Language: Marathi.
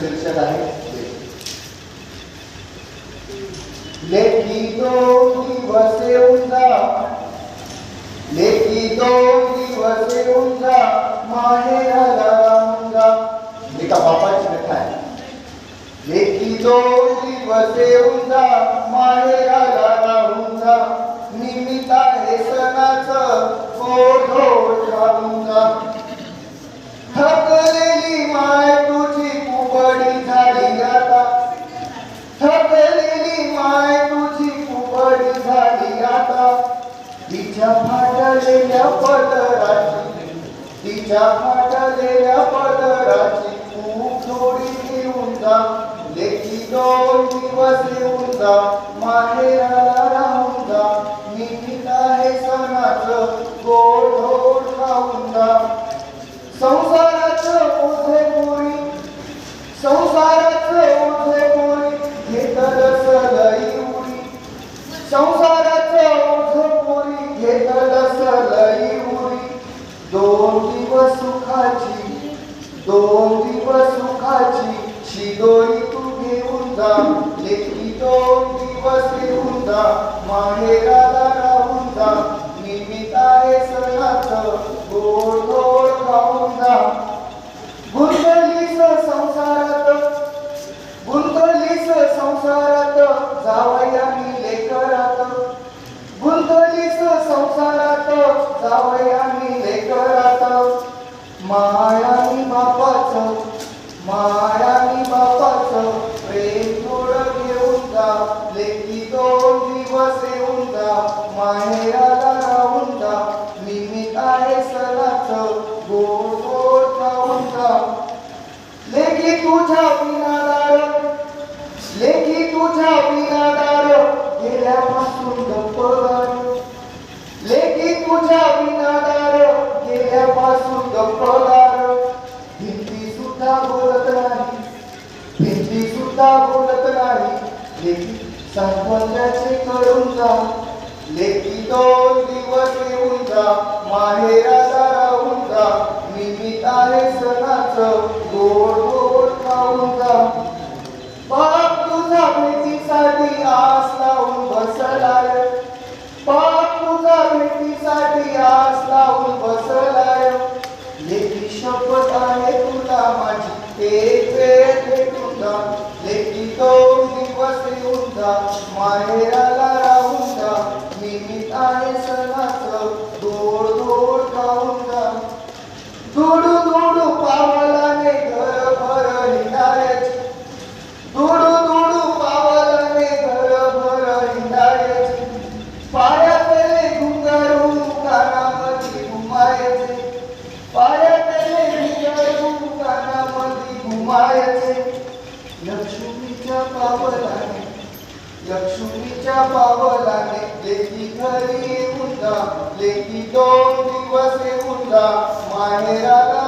शीर्षक आहे लेकी 2 दिवस येऊन जा, लेकी 2 दिवस येऊन जा, माहेराला राहून जा. एका बापाची कथा आहे. लेकी 2 दिवस येऊन जा, माहेराला राहून जा, निमित्त आहे सणाचं गोड खाऊन जा. थकलेली माय तुझी कुबडी झाली आता, थकलेली माय तुझी कुबडी झाली आता. तिच्या फाटलेल्या पदराची, तिच्या फाटलेल्या पदराची खूप जोडी घेऊन जा. लेकी 2 दिवस येऊन जा, माहेराला राहून जा, निमित्त आहे सणाचं गोड खाऊन जा. संसाराचं ओझे पोरी, संसाराचं ओझे पोरी, घेतलं सलई उरी, संसाराचं ओझे पोरी, घेतलं सलई उरी. 2 दिवस सुखाची, 2 दिवस सुखाची शिदोरी तू घेऊन जा. लेकी 2 दिवस येऊन जा, माहेराला राहून जा, निमित्त आहे सणाचं गोड खाऊन जा. गुंतलीस संसारात, गुंतलीस संसारात, जावयानी लेकरात, गुंतलीस संसारात, जावयानी लेकरात. मायानी बापाचं, मायानी बापाचं प्रेम थोडं घेऊन जा. लेकी 2 दिवस येऊन जा, माहेराला राहून जा, निमित्त आहे सणाचं गोड खाऊन जा. लेकी तुझ्या विनादार, लेकी तुझ्या विनादार, गेल्यापासून गप्पगार, लेकी तुझ्या विनादार, गेल्यापासून गप्पगार. भिंती सुद्धा बोलत नाही, भिंती सुद्धा बोलत नाही, लेकी सांत्वनाचे करून जा. लेकी 2 दिवस येऊन जा, माहेराला राहून जा, निमित्त आहे सणाचं गोड खाऊन जा. बाप तुझा भेटीसाठी आस लावून बसलाय, बाप तुझा भेटीसाठी आस लावून बसलाय. लेकी शपथ आहे तुला माझी, एक वेळ भेटून जा. लेकी 2 दिवस येऊन जा, माहेराला राहून जा, निमित्त आहे सणाचं गोड खाऊन जा. धुडू धुडू पावलाने घरभर हिंडायची, धुडू धुडू पावलाने घरभर हिंडायची. पायातले घुंगरू कानामध्ये घुमायचे, पायातले घुंगरू कानामध्ये घुमायचे. लक्ष्मीच्या पावलाने, लक्ष्मीच्या पावलाने लेकी घरी येऊन जा. लेकी 2 दिवस येऊन जा, माहेराला